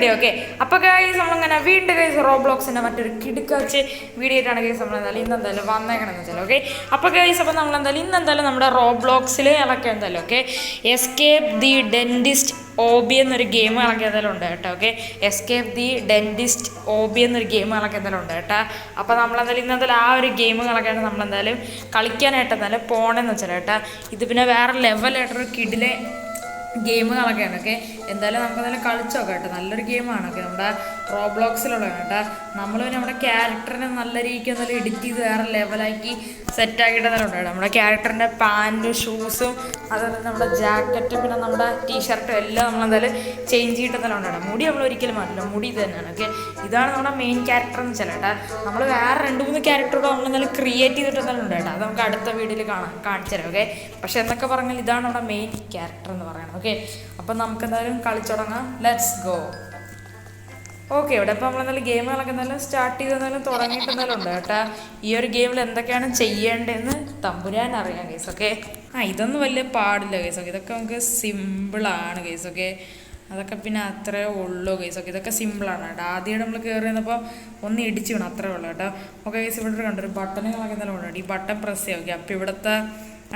Video. Okay, അപ്പോൾ guys നമ്മളിങ്ങനെ വീണ്ടും ഗൈസ് റോബ്ലോക്സിൻ്റെ മറ്റൊരു കിടുക്കാച്ച് വീഡിയോ ആയിട്ടാണ് ഗൈസ് നമ്മളെന്തായാലും ഇന്നെന്തായാലും വന്നേക്കണമെന്ന് വെച്ചാൽ. ഓക്കെ, അപ്പോൾ ഗൈസ് അപ്പോൾ നമ്മളെന്തായാലും ഇന്നെന്തായാലും നമ്മുടെ റോബ്ലോക്സിൽ ഇളക്കി എന്തായാലും okay escape the dentist OB എന്നൊരു ഗെയിം ഇളക്കി എന്തായാലും ഉണ്ട് കേട്ടോ. Okay, escape the dentist OB എന്നൊരു ഗെയിം ഇളക്കി എന്തായാലും ഉണ്ട് കേട്ടോ. അപ്പോൾ നമ്മളെന്തായാലും ഇന്നെന്തായാലും ആ ഒരു ഗെയിം കളക്കായിട്ട് നമ്മളെന്തായാലും കളിക്കാനായിട്ട് എന്തായാലും പോകണമെന്ന് വെച്ചാൽ കേട്ടോ. ഇത് പിന്നെ വേറെ ലെവലായിട്ടൊരു കിഡിലെ ഗെയിമുകളൊക്കെയാണ്. ഓക്കെ, എന്തായാലും നമുക്ക് എന്തായാലും കളിച്ചോക്കാം കേട്ടോ. നല്ലൊരു ഗെയിമാണ്. ഓക്കെ, നമ്മുടെ റോബ്ലോക്സിലുള്ളതാണ് കേട്ടോ. നമ്മൾ പിന്നെ നമ്മുടെ ക്യാരക്ടറിനെ നല്ല രീതിക്ക് എന്തായാലും എഡിറ്റ് ചെയ്ത് വേറെ ലെവലാക്കി സെറ്റാക്കിയിട്ട് തന്നെ ഉണ്ട് കേട്ടോ. നമ്മുടെ ക്യാരക്ടറിൻ്റെ പാൻറ്റും ഷൂസും അതുപോലെ നമ്മുടെ ജാക്കറ്റും പിന്നെ നമ്മുടെ ടീഷർട്ടും എല്ലാം നമ്മളെന്തായാലും ചേഞ്ച് ചെയ്തിട്ട് തന്നെ ഉണ്ട് കേട്ടോ. മുടി നമ്മൾ ഒരിക്കലും മാറ്റില്ല, മുടി ഇത് തന്നെയാണ്. ഓക്കെ, ഇതാണ് നമ്മുടെ മെയിൻ ക്യാരക്ടർ എന്ന് വെച്ചാൽ കേട്ടോ. നമ്മൾ വേറെ 2-3 ക്യാരക്ടറുകൾ നമ്മളെന്തായാലും ക്രിയേറ്റ് ചെയ്തിട്ട് തന്നെ ഉണ്ട് കേട്ടോ. അത് നമുക്ക് അടുത്ത വീഡിയോയിൽ കാണിച്ചു തരാം. ഓക്കെ, പക്ഷെ എന്നൊക്കെ പറഞ്ഞാൽ ഇതാണ് നമ്മുടെ മെയിൻ ക്യാരക്ടർ എന്ന് പറയുന്നത്. ഓക്കെ, അപ്പം നമുക്ക് എന്തായാലും കളിച്ചു തുടങ്ങാം. Let's go. ഓക്കെ, ഇവിടെ ഇപ്പോൾ നമ്മളെന്തായാലും ഗെയിമുകളൊക്കെ എന്തായാലും സ്റ്റാർട്ട് ചെയ്ത് എന്തായാലും തുടങ്ങിയിട്ട് എന്തായാലും ഉണ്ട് കേട്ടോ. ഈ ഒരു ഗെയിമിൽ എന്തൊക്കെയാണ് ചെയ്യേണ്ടതെന്ന് തമ്പുരാൻ അറിയാം കേസ്. ഓക്കെ, ഇതൊന്നും വലിയ പാടില്ല കേസ്. ഓക്കെ, ഇതൊക്കെ നമുക്ക് സിമ്പിളാണ് കേസ്. ഓക്കെ, അതൊക്കെ പിന്നെ അത്രേ ഉള്ളൂ കേസ്. ഓക്കെ, ഇതൊക്കെ സിമ്പിളാണ് കേട്ടോ. ആദ്യം നമ്മൾ കയറി വന്നപ്പോൾ ഒന്ന് ഇടിച്ചു വേണം, അത്രേ ഉള്ളൂ കേട്ടോ. ഓക്കെ കേസ്, ഇവിടെ കണ്ടൊരു ബട്ടണുകളൊക്കെ എന്തായാലും ഉണ്ട്. ഈ ബട്ടൺ പ്രസ് ചെയ്യാം. ഓക്കെ, അപ്പോൾ ഇവിടുത്തെ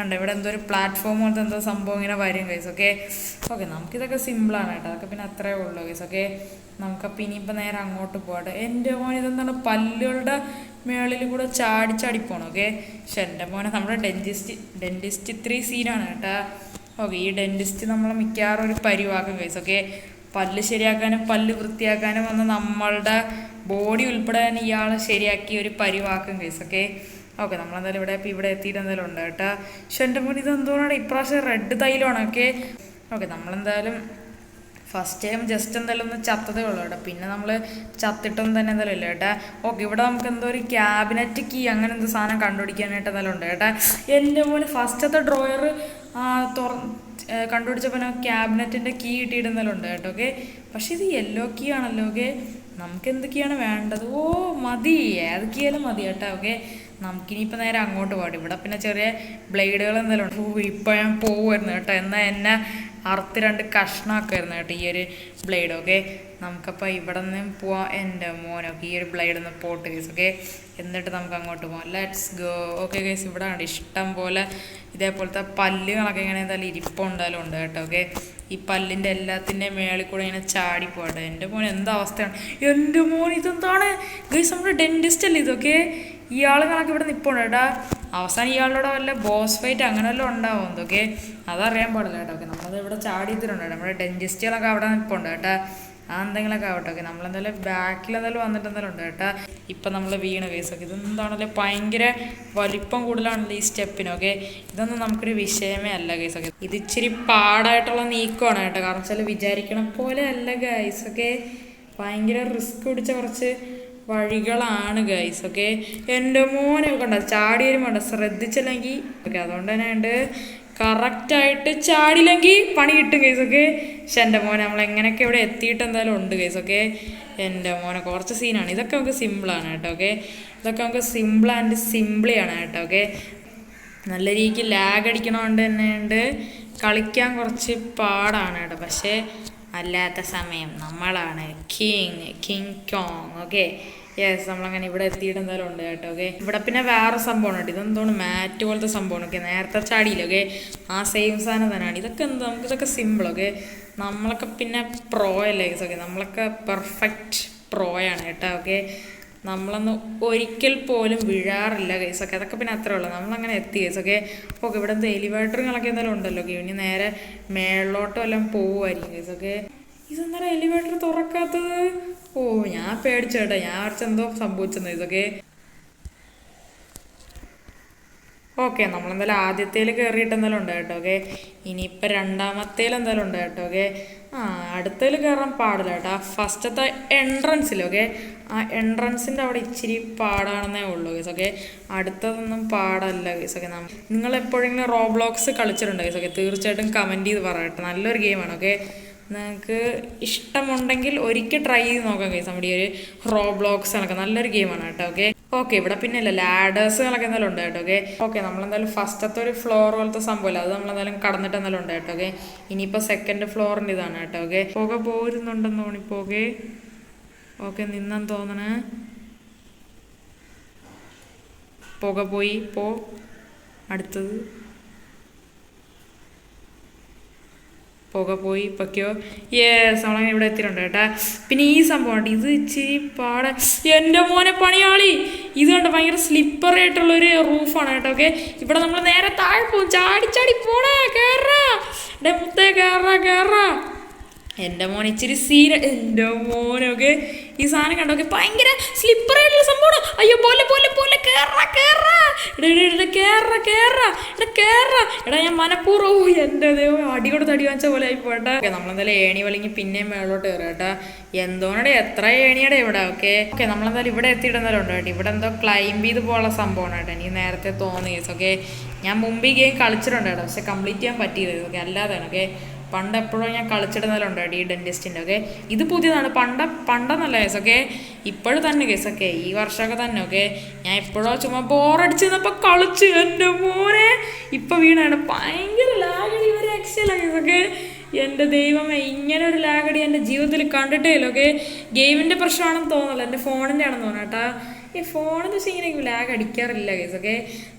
ഉണ്ട്, ഇവിടെ എന്തോ ഒരു പ്ലാറ്റ്ഫോം പോലത്തെ എന്തോ സംഭവം ഇങ്ങനെ വരും കേസ്. ഓക്കെ, ഓക്കെ, നമുക്കിതൊക്കെ സിമ്പിളാണ് കേട്ടോ. അതൊക്കെ പിന്നെ അത്രേ ഉള്ളൂ കേസ്. ഓക്കെ, നമുക്കപ്പോൾ ഇനിയിപ്പോൾ നേരെ അങ്ങോട്ട് പോകട്ടെ. എൻ്റെ മോൻ ഇതെന്താണ് പല്ലുകളുടെ മേളിൽ കൂടെ ചാടി പോകണം. ഓക്കെ, പക്ഷെ എൻ്റെ മോനെ നമ്മുടെ ഡെൻറ്റിസ്റ്റ് ഇത്രയും സീനാണ് കേട്ടോ. ഓക്കെ, ഈ ഡെൻറ്റിസ്റ്റ് നമ്മളെ മിക്കവാറും ഒരു പരിവാക്കും കേസ്. ഓക്കെ, പല്ല് ശരിയാക്കാനും പല്ല് വൃത്തിയാക്കാനും വന്ന് നമ്മളുടെ ബോഡി ഉൾപ്പെടെ തന്നെ ഇയാളെ ശരിയാക്കി ഒരു പരിവാക്കും കേസ്. ഓക്കെ, ഓക്കെ, നമ്മളെന്തായാലും ഇവിടെ എത്തിയിട്ട് എന്തായാലും ഉണ്ട് കേട്ടോ. പക്ഷെ എൻ്റെ മോൻ ഇതെന്തോന്നാണ് ഇപ്രാവശ്യം റെഡ് തൈലമാണ്. ഓക്കെ, ഓക്കെ, നമ്മളെന്തായാലും ഫസ്റ്റ് ടൈം ജസ്റ്റ് എന്തായാലും ഒന്ന് ചത്തതേ ഉള്ളൂ കേട്ടോ. പിന്നെ നമ്മൾ ചത്തിട്ടൊന്നും തന്നെ എന്തായാലും ഇല്ല കേട്ടോ. ഓക്കെ, ഇവിടെ നമുക്ക് എന്തോ ഒരു ക്യാബിനറ്റ് കീ അങ്ങനെ എന്തോ സാധനം കണ്ടുപിടിക്കാനായിട്ട് എന്തായാലും ഉണ്ട് കേട്ടോ. എൻ്റെ പോലെ ഫസ്റ്റത്തെ ഡ്രോയർ കണ്ടുപിടിച്ചപ്പോൾ ക്യാബിനറ്റിൻ്റെ കീ കിട്ടിയിട്ട് എന്തായാലും ഉണ്ട് കേട്ടോ. ഓക്കെ, പക്ഷെ ഇത് യെല്ലോ കീ ആണല്ലോ. ഓക്കെ, നമുക്ക് എന്തൊക്കെയാണ് വേണ്ടത്? ഓ മതി, ഏത് കീയാലും മതി കേട്ടോ. ഓക്കെ, നമുക്കിനിയിപ്പോൾ നേരെ അങ്ങോട്ട് പോകട്ടെ. ഇവിടെ പിന്നെ ചെറിയ ബ്ലേഡുകൾ എന്തെങ്കിലും ഉണ്ട്. ഇപ്പോൾ ഞാൻ പോകുമായിരുന്നു കേട്ടോ. എന്നാൽ എന്നെ അറുത്ത് 2 കഷ്ണമാക്കുമായിരുന്നു കേട്ടോ ഈ ഒരു ബ്ലേഡ്. ഓക്കെ, നമുക്കപ്പോൾ ഇവിടെ നിന്ന് പോവാം. എൻ്റെ മോനൊക്കെ ഈ ഒരു ബ്ലേഡ് ഒന്ന് പോട്ട് കേസ്. ഓക്കെ, എന്നിട്ട് നമുക്ക് അങ്ങോട്ട് പോകാം. Let's go. ഓക്കെ കേസ്, ഇവിടെ ഉണ്ട് ഇഷ്ടം പോലെ ഇതേപോലത്തെ പല്ലുകളൊക്കെ ഇങ്ങനെ എന്തായാലും ഇരിപ്പുണ്ടായാലും ഉണ്ട് കേട്ടോ. ഓക്കെ, ഈ പല്ലിൻ്റെ എല്ലാത്തിൻ്റെ മേളിൽ കൂടെ ഇങ്ങനെ ചാടി പോകട്ടെ. എൻ്റെ മോൻ എന്താ അവസ്ഥയാണ്? എൻ്റെ മോൻ ഇതെന്താണ് ഗൈസ്, നമ്മുടെ ഡെൻറ്റിസ്റ്റ് അല്ലേ ഇതൊക്കെ? ഇയാൾ കണക്ക് ഇവിടെ നിൽപ്പുണ്ട് കേട്ടോ. അവസാനം ഇയാളുടെ വല്ല ബോസ് ഫൈറ്റ് അങ്ങനെ വല്ലതും ഉണ്ടാവും എന്തൊക്കെ അതറിയാൻ പാടില്ല കേട്ടോ. ഓക്കെ, നമ്മളത് ഇവിടെ ചാടിയിട്ടുണ്ട് കേട്ടോ. നമ്മുടെ ഡെൻറ്റിസ്റ്റുകളൊക്കെ അവിടെ നിൽപ്പുണ്ട് കേട്ടോ. എന്തെങ്കിലുമൊക്കെ ആവട്ടെ. ഓക്കെ, നമ്മളെന്തായാലും ബാക്കിൽ എന്തായാലും വന്നിട്ട് എന്തായാലും ഉണ്ട് കേട്ടോ. ഇപ്പം നമ്മൾ വീണ കേസൊക്കെ ഇതെന്താണല്ലോ ഭയങ്കര വലിപ്പം കൂടുതലാണല്ലോ ഈ സ്റ്റെപ്പിന്. ഓക്കെ, ഇതൊന്നും നമുക്കൊരു വിഷയമേ അല്ല കേസൊക്കെ. ഇത് ഇച്ചിരി പാടായിട്ടുള്ള നീക്കമാണ് കേട്ടോ. കാരണം വെച്ചാൽ വിചാരിക്കണ പോലെ അല്ല ഗൈസ്. ഓക്കെ, ഭയങ്കര റിസ്ക് പിടിച്ച കുറച്ച് വഴികളാണ് ഗൈസ്. ഓക്കെ, എൻ്റെ മോനെ കണ്ട ചാടി വരുമ്പോണ്ട ശ്രദ്ധിച്ചില്ലെങ്കിൽ. ഓക്കെ, അതുകൊണ്ട് തന്നെ ഉണ്ട് കറക്റ്റായിട്ട് ചാടിയില്ലെങ്കിൽ പണി കിട്ടും കേസ്. ഓക്കെ, പക്ഷെ എൻ്റെ മോനെ നമ്മൾ എങ്ങനെയൊക്കെ ഇവിടെ എത്തിയിട്ട് എന്തായാലും ഉണ്ട് കേസ്. ഓക്കെ, എൻ്റെ മോനെ കുറച്ച് സീനാണ്. ഇതൊക്കെ നമുക്ക് സിമ്പിളാണ് കേട്ടോ. ഓക്കെ, ഇതൊക്കെ നമുക്ക് സിമ്പിൾ ആൻഡ് സിമ്പിളിയാണ് കേട്ടോ. ഓക്കെ, നല്ല രീതിക്ക് ലാഗ് അടിക്കണോണ്ട് തന്നെ ഉണ്ട് കളിക്കാൻ കുറച്ച് പാടാണ് കേട്ടോ. പക്ഷേ അല്ലാത്ത സമയം നമ്മളാണ് കിങ് കോങ്. ഓക്കെ, യെസ്, നമ്മളങ്ങനെ ഇവിടെ എത്തിയിട്ട് എന്തായാലും ഉണ്ട് കേട്ടോ. ഓക്കെ, ഇവിടെ പിന്നെ വേറെ സംഭവമാണ് കേട്ടോ. ഇതെന്തോന്ന് മാറ്റ് പോലത്തെ സംഭവമാണ്. ഓക്കെ, നേരത്തെ ചാടിയില്ല. ഓക്കെ, ആ സെയിം സാധനം തന്നെയാണ്. ഇതൊക്കെ എന്താ നമുക്കിതൊക്കെ സിമ്പിൾ. ഓക്കെ, നമ്മളൊക്കെ പിന്നെ പ്രോ അല്ലേ ഗൈസ്. ഓക്കെ, നമ്മളൊക്കെ പെർഫെക്റ്റ് പ്രോയാണ് കേട്ടോ. ഓക്കെ, നമ്മളൊന്നും ഒരിക്കൽ പോലും വീഴാറില്ല ഗൈസ്. ഒക്കെ അതൊക്കെ പിന്നെ അത്രേ ഉള്ളൂ. നമ്മളങ്ങനെ എത്തി ഗൈസ്. ഓക്കെ, ഓക്കെ, ഇവിടെ എന്താ എലിവേറ്ററുകളൊക്കെ എന്തായാലും ഉണ്ടല്ലോ. ഓക്കെ, ഇനി നേരെ മേളിലോട്ടും എല്ലാം പോവുമായിരിക്കും ഗൈസ്. ഓക്കെ, ഇതെന്തായാലും എലിവേറ്റർ തുറക്കാത്തത്? ഓ, ഞാൻ പേടിച്ചു കേട്ടോ. ഞാൻ എന്തോ സംഭവിച്ചെന്ന് ഇതൊക്കെ. ഓക്കെ, നമ്മളെന്തായാലും ആദ്യത്തേൽ കയറിയിട്ട് എന്തായാലും ഉണ്ട് കേട്ടോ. ഓക്കെ, ഇനിയിപ്പോൾ രണ്ടാമത്തേൽ എന്തായാലും ഉണ്ട് കേട്ടോ. ഓക്കെ, അടുത്തേൽ കയറാൻ പാടില്ല കേട്ടോ. ഫസ്റ്റത്തെ എൻട്രൻസിൽ. ഓക്കെ, ആ എൻട്രൻസിൻ്റെ അവിടെ ഇച്ചിരി പാടാണെന്നേ ഉള്ളൂ കേസ്. ഓക്കെ, അടുത്തതൊന്നും പാടല്ല കേസ്. ഓക്കെ, നിങ്ങൾ എപ്പോഴെങ്കിലും റോബ്ലോക്സ് കളിച്ചിട്ടുണ്ടോ കേസ്? ഓക്കെ, തീർച്ചയായിട്ടും കമൻറ്റ് ചെയ്ത് പറയട്ടെ. നല്ലൊരു ഗെയിമാണ്. ഓക്കെ, നിങ്ങൾക്ക് ഇഷ്ടമുണ്ടെങ്കിൽ ഒരിക്കൽ ട്രൈ ചെയ്ത് നോക്കാം കേസ്. നമ്മുടെ ഈ ഒരു റോബ്ലോക്സ് കണക്ക് നല്ലൊരു ഗെയിമാണ് കേട്ടോ. ഓക്കെ, ഓക്കെ ഇവിടെ പിന്നെ അല്ല ലാഡേഴ്സുകളൊക്കെ എന്തായാലും ഉണ്ട് കേട്ടോ. ഓക്കെ നമ്മളെന്തായാലും ഫസ്റ്റത്തെ ഒരു ഫ്ലോർ പോലത്തെ സംഭവമല്ല, അത് നമ്മളെന്തായാലും കടന്നിട്ട് എന്തായാലും ഉണ്ട് കേട്ടോ. ഇനിയിപ്പോൾ സെക്കൻഡ് ഫ്ലോറിൻ്റെ ഇതാണ് കേട്ടോ. പുക പോരുന്നുണ്ടെന്ന് തോന്നിപ്പോ. ഓക്കെ നിന്നെന്ന് തോന്നണേ, പുക പോയി. അടുത്തത് പുക പോയി. പൊക്കെയോ യേസ് നമ്മളങ്ങനെ ഇവിടെ എത്തിയിട്ടുണ്ട് കേട്ടാ. പിന്നെ ഈ സംഭവം ഇത് ഇച്ചിരി പാടെ, എൻ്റെ മോനെ പണിയാളി. ഇത് കണ്ട ഭയങ്കര സ്ലിപ്പറി ആയിട്ടുള്ളൊരു റൂഫാണ് കേട്ടോ. ഇവിടെ നമ്മൾ നേരെ താഴെ പോകും. ചാടി ചാടി പോണേ, കേറാ മുത്തേ, കേറാ. എൻ്റെ മോൻ ഇച്ചിരി സീര, എൻ്റെ മോനൊക്കെ ഈ സാധനം കണ്ടോ. ഭയങ്കര സ്ലിപ്പറി ആയിട്ടുള്ള സംഭവമാണ്. അയ്യോ പോലെ എടാ ഞാൻ മനഃപൂർവ്വം എൻ്റെ ദൈവം അടി കൊടുത്ത് അടി വാങ്ങിച്ച പോലെ ആയി പോട്ടെ. നമ്മളെന്തായാലും ഏണി വലിങ്ങി പിന്നെയും മേളോട്ട് കയറുക കേട്ടോ. എന്തോടെ എത്ര ഏണിയുടെ ഇവിടെ. ഓക്കെ നമ്മളെന്തായാലും ഇവിടെ എത്തിയിടുന്നല്ലോ ഉണ്ട് കേട്ടോ. ഇവിടെ എന്തോ ക്ലൈംബ് ചെയ്ത് പോലുള്ള സംഭവമാണ് കേട്ടോ. എനിക്ക് നേരത്തെ തോന്നി. ഞാൻ മുമ്പ് ഈ ഗെയിം കളിച്ചിട്ടുണ്ട് കേട്ടോ, പക്ഷെ കംപ്ലീറ്റ് ചെയ്യാൻ പറ്റിയില്ല. അല്ലാതാണ്. പണ്ട് എപ്പോഴും ഞാൻ കളിച്ചിടുന്നതിലുണ്ട് ഈ ഡെന്റിസ്റ്റിൻ്റെ. ഇത് പുതിയതാണ്, പണ്ടെന്നല്ല ഇപ്പോഴും തന്നെ ഈ വർഷമൊക്കെ തന്നെ. ഞാൻ എപ്പോഴോ ചുമ്മാ ബോറടിച്ച് നിന്നപ്പോൾ കളിച്ച് എൻ്റെ മോനെ ഇപ്പം വീണാണ്. ഭയങ്കര ലാഗടി, ഒരു രക്ഷയില്ല എൻ്റെ ദൈവമേ, ഇങ്ങനെ ഒരു ലാഗടി എൻ്റെ ജീവിതത്തിൽ കണ്ടിട്ടേ ഇല്ല. ഗെയിമിൻ്റെ പ്രശ്നമാണെന്ന് തോന്നുന്നില്ല, എൻ്റെ ഫോണിൻ്റെ ആണെന്ന് തോന്നുന്നു കേട്ടാ. ഈ ഫോണെന്ന് വെച്ചാൽ ഇങ്ങനെ ലാഗ് അടിക്കാറില്ല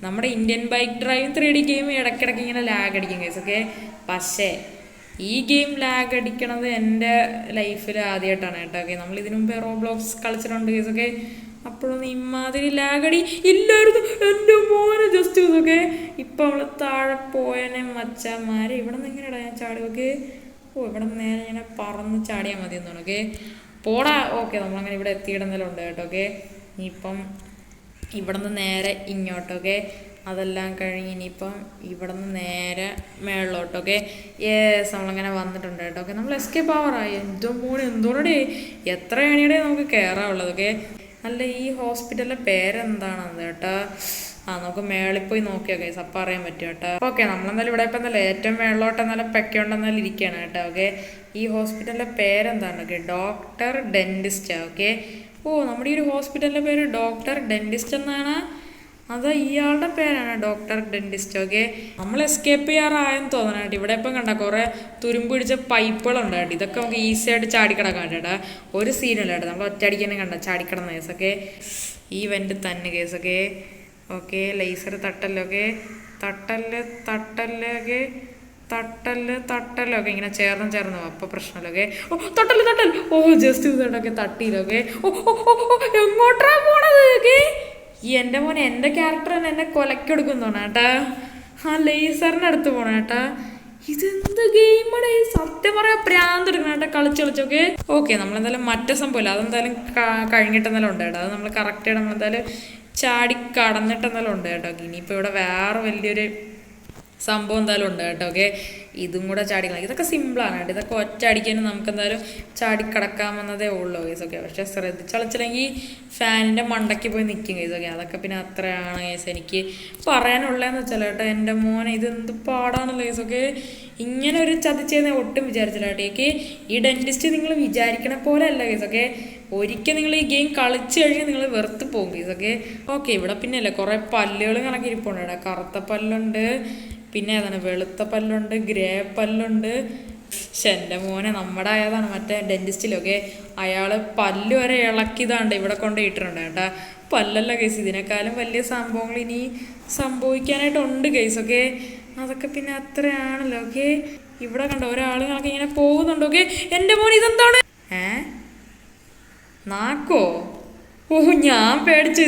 നമ്മുടെ Indian bike driving 3D game ഇടയ്ക്കിടയ്ക്ക് ഇങ്ങനെ ലാഗ് അടിക്കും പക്ഷേ ഈ ഗെയിം ലാഗ് അടിക്കണത് എൻ്റെ ലൈഫിൽ ആദ്യമായിട്ടാണ് കേട്ടോ. നമ്മൾ ഇതിനു മുമ്പേ റോബ്ലോക്സ് കളിച്ചിട്ടുണ്ട് അപ്പോഴൊന്നും ഇമാതിരി ലാഗടി ഇല്ലായിരുന്നു എൻ്റെ മോനെ. ജസ്റ്റ് ഇപ്പം അവൾ താഴെ പോയനെ മച്ചന്മാരെ. ഇവിടെ നിന്ന് എങ്ങനെയാടാ ഞാൻ ചാടി? ഇവിടെ നിന്ന് നേരെ ഇങ്ങനെ പറന്ന് ചാടിയാൽ മതി എന്ന് പോടാ. ഓക്കെ നമ്മളങ്ങനെ ഇവിടെ എത്തിയിടുന്നതിലുണ്ട് കേട്ടോ. ഇനിയിപ്പം ഇവിടെ നിന്ന് നേരെ ഇങ്ങോട്ടൊക്കെ അതെല്ലാം കഴിഞ്ഞ് ഇനിയിപ്പം ഇവിടെ നിന്ന് നേരെ മേളിലോട്ടൊക്കെ നമ്മളങ്ങനെ വന്നിട്ടുണ്ട് കേട്ടോ. നമ്മൾ എസ്കേപ്പ് ആവാറായി. എന്തോടെ എത്ര ഏണിയുടെ നമുക്ക് കയറാനുള്ളത്. അല്ല ഈ ഹോസ്പിറ്റലിൻ്റെ പേരെന്താണെന്ന് കേട്ടോ. നമുക്ക് മേളിൽ പോയി നോക്കിയോ അപ്പം അറിയാൻ പറ്റും കേട്ടോ. ഓക്കെ നമ്മളെന്നാലും ഇവിടെ ഇപ്പം എന്തായാലും ഏറ്റവും മേളിലോട്ട് എന്നാലും പെക്കോണ്ടെന്നാലും ഇരിക്കുകയാണ് കേട്ടോ. ഈ ഹോസ്പിറ്റലിൻ്റെ പേരെന്താണ്? Doctor dentist. നമ്മുടെ ഈ ഒരു ഹോസ്പിറ്റലിൻ്റെ പേര് ഡോക്ടർ ഡെന്റിസ്റ്റ് എന്നാണ്. അത് ഇയാളുടെ പേരാണ് ഡോക്ടർ ഡെന്റിസ്റ്റ്. നമ്മൾ എസ്കേപ്പ് ചെയ്യാറായെന്ന് തോന്നണം കേട്ടോ. ഇവിടെ ഇപ്പം കണ്ട കുറേ തുരുമ്പ് പിടിച്ച പൈപ്പുകളുണ്ട് കേട്ടോ. ഇതൊക്കെ നമുക്ക് ഈസി ആയിട്ട് ചാടിക്കിടക്കാം കേട്ടോ. ഒരു സീനല്ല കേട്ടോ, നമ്മൾ ഒറ്റയടിക്ക് കണ്ട ചാടിക്കിടന്ന ഈ വെൻ്റ് തന്നെ ഓക്കെ ലേസർ തട്ടല്ലൊക്കെ തട്ടല്ലൊക്കെ ഇങ്ങനെ ചേർന്ന് അപ്പോൾ പ്രശ്നമല്ലൊക്കെ. തട്ടൽ ജസ്റ്റ് ഇതൊക്കെ തട്ടിയിലൊക്കെ. എങ്ങോട്ടാ പോണത്? ഈ എൻ്റെ മോനെ എൻ്റെ ക്യാരക്ടർ തന്നെ എന്നെ കൊലക്കെടുക്കുന്നോണ കേട്ടാ. ആ ലേസറിൻ്റെ അടുത്ത് പോണ കേട്ടാ. ഇതെന്ത് ഗെയിമാണ് സത്യം പറയാ, പ്രാന്ത് എടുക്കണം കേട്ടോ കളിച്ചൊക്കെ. ഓക്കെ നമ്മളെന്തായാലും മറ്റേ സംഭവമില്ല, അതെന്തായാലും കഴിഞ്ഞിട്ടെന്നാലും ഉണ്ട് കേട്ടോ. അത് നമ്മൾ കറക്റ്റായിട്ട് നമ്മളെന്തായാലും ചാടി കടന്നിട്ടെന്നാലും ഉണ്ട് കേട്ടോ. ഇനിയിപ്പോൾ ഇവിടെ വേറെ വലിയൊരു സംഭവം എന്തായാലും ഉണ്ട് കേട്ടോ. ഇതും കൂടെ ചാടിക്കണം. ഇതൊക്കെ സിമ്പിളാണ് കേട്ടോ. ഇതൊക്കെ ഒറ്റ അടിക്കാനും നമുക്ക് എന്തായാലും ചാടിക്കടക്കാമെന്നതേ ഉള്ളൂ പക്ഷെ ശ്രദ്ധിച്ചളിച്ചില്ലെങ്കിൽ ഫാനിൻ്റെ മണ്ടയ്ക്ക് പോയി നിൽക്കും അതൊക്കെ പിന്നെ അത്രയാണ് എനിക്ക് പറയാനുള്ളതെന്ന് വെച്ചാൽ കേട്ടോ. എൻ്റെ മോനെ ഇതെന്ത് പാടാണല്ലോ ഇങ്ങനെ ഒരു ചതിച്ചെന്ന് ഒട്ടും വിചാരിച്ചില്ല കേട്ടോ. ഈ ഡെന്റിസ്റ്റ് നിങ്ങൾ വിചാരിക്കണ പോലെ അല്ല ഒരിക്കൽ നിങ്ങൾ ഈ ഗെയിം കളിച്ച് കഴിഞ്ഞാൽ നിങ്ങൾ വെറുത്ത് പോകും ഓക്കെ ഇവിടെ പിന്നെ അല്ലേ കുറേ പല്ലുകൾ കണക്കിരിപ്പുണ്ട് കേട്ടോ. കറുത്ത പല്ലുണ്ട്, പിന്നെ ഏതാണ് വെളുത്ത പല്ലുണ്ട്, ഗ്രേ പല്ലുണ്ട്. പക്ഷെ എൻ്റെ മോനെ നമ്മുടെ ആയതാണ് മറ്റേ ഡെന്റിസ്റ്റിലൊക്കെ അയാൾ പല്ല് വരെ ഇളക്കിയതാണ്ട് ഇവിടെ കൊണ്ട് ഇട്ടിട്ടുണ്ട് കേട്ടാ. പല്ലല്ല ഇതിനേക്കാളും വലിയ സംഭവങ്ങൾ ഇനി സംഭവിക്കാനായിട്ടുണ്ട് അതൊക്കെ പിന്നെ അത്രയാണല്ലോ. ഇവിടെ കണ്ടോ ഒരാൾ കണക്ക് ഇങ്ങനെ പോകുന്നുണ്ട്. എൻ്റെ മോൻ ഇതെന്താണ്? നാക്കോ? ഞാൻ പേടിച്ചു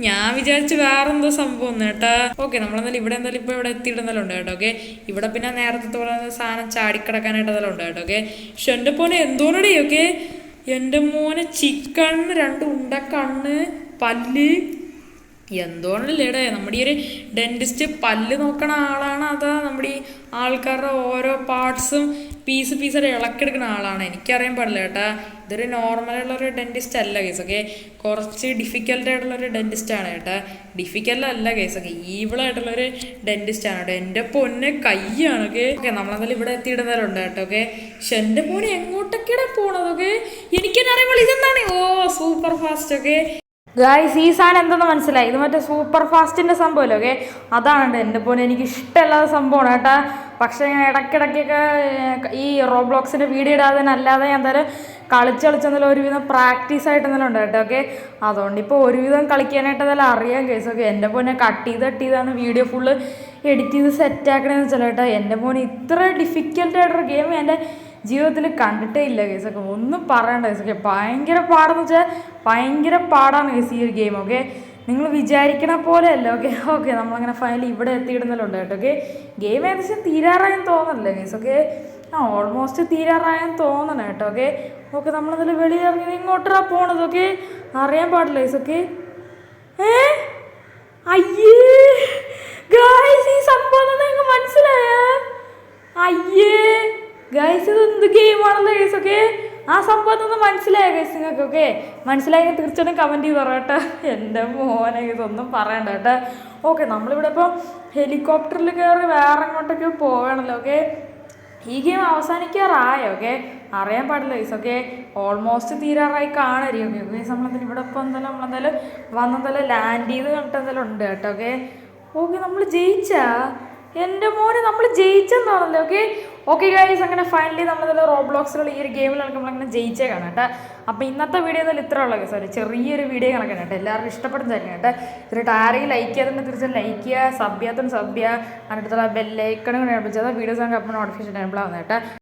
ഞാൻ വിചാരിച്ചു വേറെന്തോ സംഭവം കേട്ടാ. ഓക്കെ നമ്മളെന്തായാലും ഇവിടെ എന്തായാലും ഇപ്പോൾ ഇവിടെ എത്തിയിടുന്നല്ലോ ഉണ്ട് കേട്ടോ. ഇവിടെ പിന്നെ നേരത്തെ പോലെ സാധനം ചാടിക്കിടക്കാനായിട്ട് അതെല്ലാം ഉണ്ട് കേട്ടോ. പക്ഷെ എൻ്റെ പോലെ എന്തോന്നടേ എൻ്റെ മോനെ ചിക്കൺ, 2 ഉണ്ട കണ്ണ്, പല്ല് എന്തോന്നല്ലേടേ. നമ്മുടെ ഈ ഒരു ഡെന്റിസ്റ്റ് പല്ല് നോക്കണ ആളാണ് അതാ നമ്മുടെ ഈ ആൾക്കാരുടെ ഓരോ പാർട്സും പീസായിട്ട് ഇളക്കിയെടുക്കുന്ന ആളാണ്? എനിക്കറിയാൻ പാടില്ല കേട്ടാ. ഇതൊരു നോർമലായിട്ടുള്ളൊരു ഡെന്റിസ്റ്റ് അല്ല കുറച്ച് ഡിഫിക്കൽട്ടായിട്ടുള്ളൊരു ഡെന്റിസ്റ്റാണ് കേട്ടാ. ഡിഫിക്കൽട്ടല്ല ഈവിളായിട്ടുള്ളൊരു ഡെന്റിസ്റ്റാണ് കേട്ടോ. എൻ്റെ പൊന്നെ കയ്യാണ് നമ്മളെന്തായാലും ഇവിടെ എത്തിയിടുന്നവരുണ്ട് കേട്ടോ. പക്ഷെ എൻ്റെ പൊന്നെ എങ്ങോട്ടൊക്കെയാണ് പോണത് എനിക്കെന്നെ അറിയുമ്പോൾ ഇതെന്താണ്? സൂപ്പർ ഫാസ്റ്റ് ഗായ്സ് ഈ സാധനം എന്തെന്ന് മനസ്സിലായി, ഇത് മറ്റേ സൂപ്പർ ഫാസ്റ്റിൻ്റെ സംഭവമല്ലോ. ഓക്കെ, അതാണ് എൻ്റെ പോലെ എനിക്ക് ഇഷ്ടമല്ലാത്ത സംഭവമാണ് കേട്ടോ. പക്ഷേ ഞാൻ ഇടയ്ക്കിടയ്ക്കൊക്കെ ഈ റോബ്ലോക്സിൻ്റെ വീഡിയോ ഇടാതെ തന്നെ അല്ലാതെ ഞാൻ എന്തായാലും കളിച്ചെന്നാലും ഒരുവിധം പ്രാക്ടീസ് ആയിട്ട് എന്തെങ്കിലും ഉണ്ട് കേട്ടോ. ഓക്കെ, അതുകൊണ്ട് ഇപ്പോൾ ഒരുവിധം കളിക്കാനായിട്ട് അതെല്ലാം അറിയാം കേസ്. ഓക്കെ, എൻ്റെ പോലെ കട്ട് ചെയ്താണ് വീഡിയോ ഫുള്ള് എഡിറ്റ് ചെയ്ത് സെറ്റാക്കണമെന്ന് വെച്ചാൽ കേട്ടോ. എൻ്റെ മോനെ ഇത്ര ഡിഫിക്കൽട്ടായിട്ടൊരു ഗെയിം എൻ്റെ ജീവിതത്തിൽ കണ്ടിട്ടേ ഇല്ല കേസൊക്കെ, ഒന്നും പറയണ്ട കേസൊക്കെ. ഭയങ്കര പാടെന്ന് വെച്ചാൽ ഭയങ്കര പാടാണ് കേസ് ഈ ഒരു ഗെയിം. ഓക്കെ, നിങ്ങൾ വിചാരിക്കണ പോലെ അല്ല. ഓക്കെ നമ്മളങ്ങനെ ഫൈനലി ഇവിടെ എത്തിയിടുന്നല്ലുണ്ട് കേട്ടോ. ഓക്കെ, ഗെയിം ഏകദേശം തീരാറായെന്ന് തോന്നല്ലേ കേസ്. ഓക്കെ, ഓൾമോസ്റ്റ് തീരാറായെന്ന് തോന്നണം കേട്ടോ. ഓക്കെ നമ്മളതിൽ വെളിയിലിറങ്ങി ഇങ്ങോട്ടാ പോണത്. ഓക്കെ, അറിയാൻ പാടില്ല കേസ്. ഓക്കെ, അയ്യേ ഗായ്സ് ഈ സംഭവം നിങ്ങൾക്ക് മനസ്സിലായ? അയ്യേ ഗൈസ് ഇത് എന്ത് ഗെയിമാണല്ലോ ഗൈസ്. ഓക്കെ, ആ സംഭവത്തൊന്ന് മനസ്സിലായ ഗൈസ് നിങ്ങൾക്ക്? ഓക്കെ, മനസ്സിലായെങ്കിൽ തീർച്ചയായിട്ടും കമൻറ്റ് ചെയ്ത് പറയാം കേട്ടോ. എൻ്റെ മോനെ ഇതൊന്നും പറയണ്ട കേട്ടോ. ഓക്കെ, നമ്മളിവിടെ ഇപ്പോൾ ഹെലികോപ്റ്ററിൽ കയറി വേറെ അങ്ങോട്ടൊക്കെ പോവുകയാണല്ലോ. ഓക്കെ, ഈ ഗെയിം അവസാനിക്കാറായോ? ഓക്കെ, അറിയാൻ പാടില്ല ഗൈസ്. ഓക്കെ, ഓൾമോസ്റ്റ് തീരാറായി കാണായിരിക്കും. ഓക്കെ ഗൈസ്, നമ്മളെന്തായാലും ഇവിടെ ഇപ്പോൾ നമ്മളെന്തായാലും വന്നെന്തായാലും ലാൻഡ് ചെയ്ത് കണ്ടിട്ട് എന്തായാലും ഉണ്ട് കേട്ടോ. ഓക്കെ നമ്മൾ ജയിച്ചാ? എൻ്റെ മോനെ നമ്മൾ ജയിച്ചെന്നാണല്ലോ. ഓക്കെ ഗൈസ്, അങ്ങനെ ഫൈനലി നമ്മളെല്ലാം റോബ്ലോക്സിലുള്ള ഈ ഒരു ഗെയിമിൽ നമ്മളങ്ങനെ ജയിച്ചേ കാണാം കേട്ടോ. അപ്പോൾ ഇന്നത്തെ വീഡിയോ എന്തായാലും ഇത്ര ഉള്ളത് സോറി, ചെറിയൊരു വീഡിയോ കണക്കാണ് കേട്ടോ. എല്ലാവർക്കും ഇഷ്ടപ്പെടുന്നതായിരിക്കും കേട്ടോ. ഇതിലിട്ട് ആരെങ്കിലും ലൈക്ക് ചെയ്യാതെ തീർച്ചയായും ലൈക്ക് ചെയ്യുക, സബ് ചെയ്യാത്തതും സബ് ചെയ്യുക, അതിനടുത്തുള്ള ബെല്ലൈക്കണും കൂടെ അടിച്ചാൽ വീഡിയോസ് നമുക്ക് അപ്പോൾ നോട്ടിഫിക്കേഷൻ എനേബിൾ ആവുന്നത് കേട്ടോ.